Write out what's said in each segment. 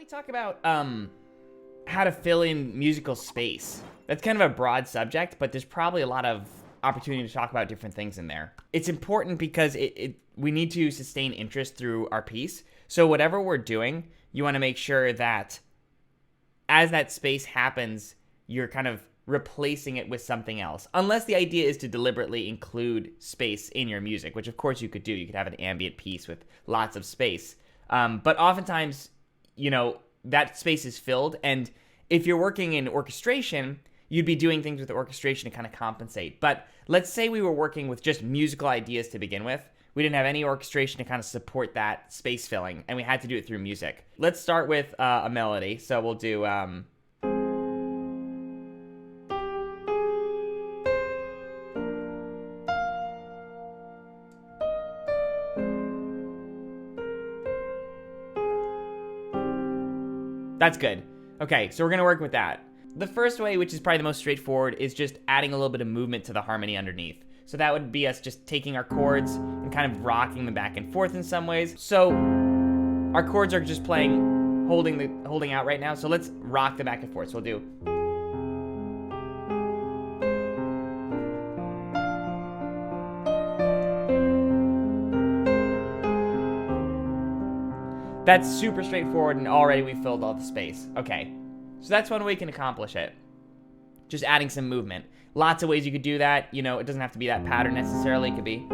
we talk about how to fill in musical space? That's kind of a broad subject, but there's probably a lot of opportunity to talk about different things in there. It's important because we need to sustain interest through our piece. So whatever we're doing, you want to make sure that as that space happens, you're kind of replacing it with something else. Unless the idea is to deliberately include space in your music, which of course you could do. You could have an ambient piece with lots of space. But oftentimes, that space is filled. And if you're working in orchestration, you'd be doing things with the orchestration to kind of compensate. But let's say we were working with just musical ideas to begin with. We didn't have any orchestration to kind of support that space filling, and we had to do it through music. Let's start with a melody. So we'll do... That's good. Okay, so we're going to work with that. The first way, which is probably the most straightforward, is just adding a little bit of movement to the harmony underneath. So that would be us just taking our chords and kind of rocking them back and forth in some ways. So our chords are just playing, holding out right now. So let's rock them back and forth. So we'll do... That's super straightforward, and already we filled all the space. Okay, so that's one way we can accomplish it. Just adding some movement. Lots of ways you could do that. It doesn't have to be that pattern necessarily. It could be...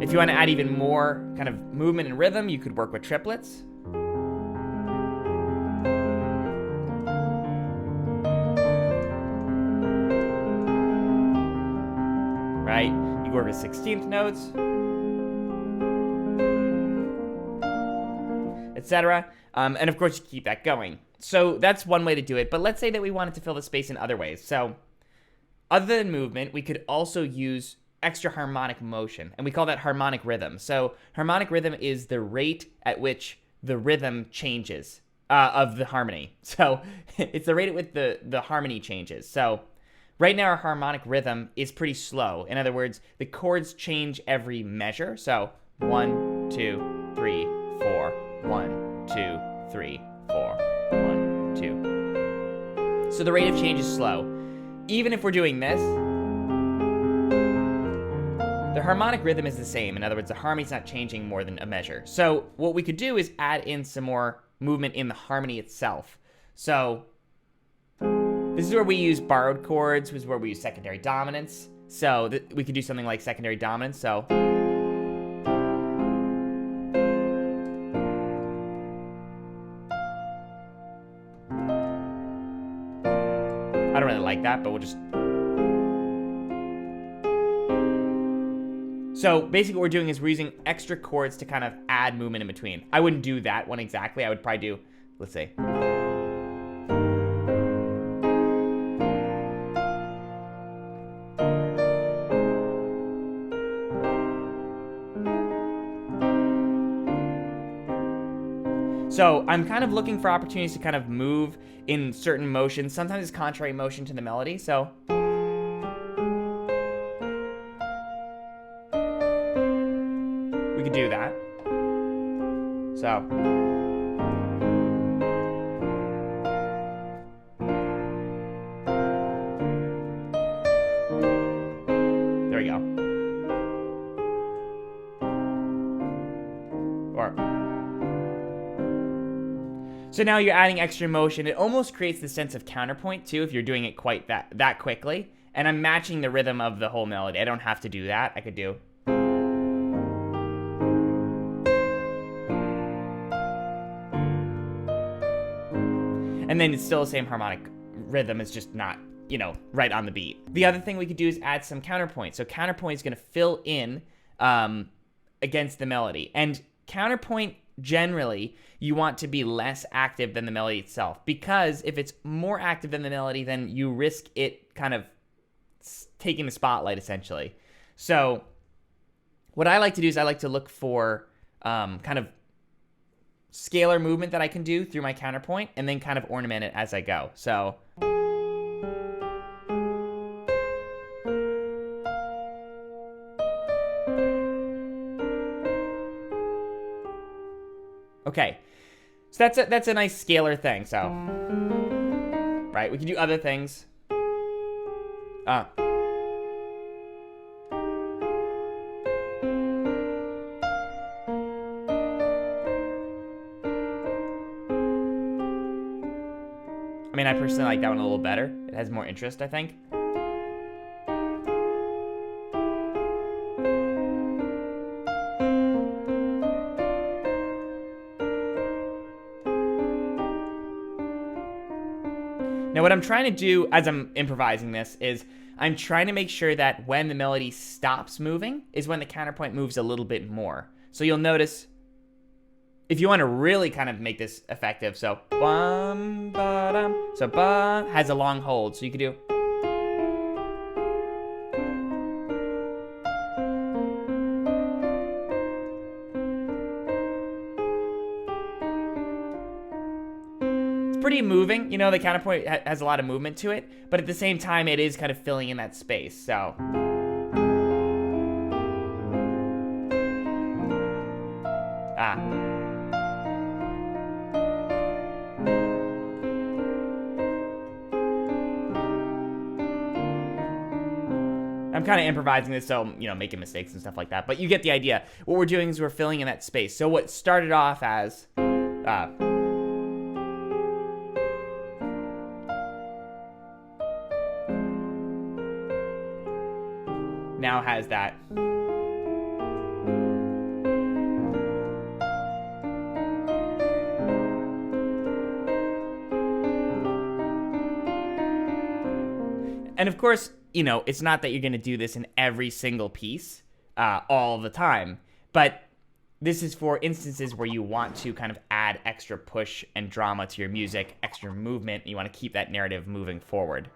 If you want to add even more kind of movement and rhythm, you could work with triplets. Right? You can work with 16th notes, etc. And of course, you keep that going. So that's one way to do it. But let's say that we wanted to fill the space in other ways. So other than movement, we could also use extra harmonic motion, and we call that harmonic rhythm. So harmonic rhythm is the rate at which the rhythm changes of the harmony. So it's the rate at which the harmony changes. So right now, our harmonic rhythm is pretty slow. In other words, the chords change every measure. So 1, 2, 3, 4, 1, 2, 3, 4, 1, 2. So the rate of change is slow. Even if we're doing this, the harmonic rhythm is the same. In other words, the harmony's not changing more than a measure. So what we could do is add in some more movement in the harmony itself. So this is where we use borrowed chords. This is where we use secondary dominance. So we could do something like secondary dominance. So I don't really like that, but we'll just... So basically what we're doing is we're using extra chords to kind of add movement in between. I wouldn't do that one exactly. I would probably do, let's say... So I'm kind of looking for opportunities to kind of move in certain motions. Sometimes it's contrary motion to the melody, so... we could do that. So... there we go. Or... So now you're adding extra motion. It almost creates the sense of counterpoint too if you're doing it quite that quickly. And I'm matching the rhythm of the whole melody. I don't have to do that. I could do... and then it's still the same harmonic rhythm. It's just not, right on the beat. The other thing we could do is add some counterpoint. So counterpoint is going to fill in against the melody. And counterpoint, generally, you want to be less active than the melody itself. Because if it's more active than the melody, then you risk it kind of taking the spotlight, essentially. So what I like to do is I like to look for kind of scalar movement that I can do through my counterpoint and then kind of ornament it as I go. So Okay, so that's a nice scalar thing. So, right, we can do other things. I mean, I personally like that one a little better. It has more interest, I think. Now, what I'm trying to do as I'm improvising this is I'm trying to make sure that when the melody stops moving is when the counterpoint moves a little bit more. So you'll notice, if you want to really kind of make this effective, so bum, ba-dum, so ba has a long hold, so you could do. Pretty moving, you know, the counterpoint has a lot of movement to it, but at the same time it is kind of filling in that space. So I'm kind of improvising this, so, you know, making mistakes and stuff like that, but you get the idea. What we're doing is we're filling in that space. So what started off as now has that. And of course, you know, it's not that you're going to do this in every single piece all the time, but this is for instances where you want to kind of add extra push and drama to your music, extra movement, and you want to keep that narrative moving forward.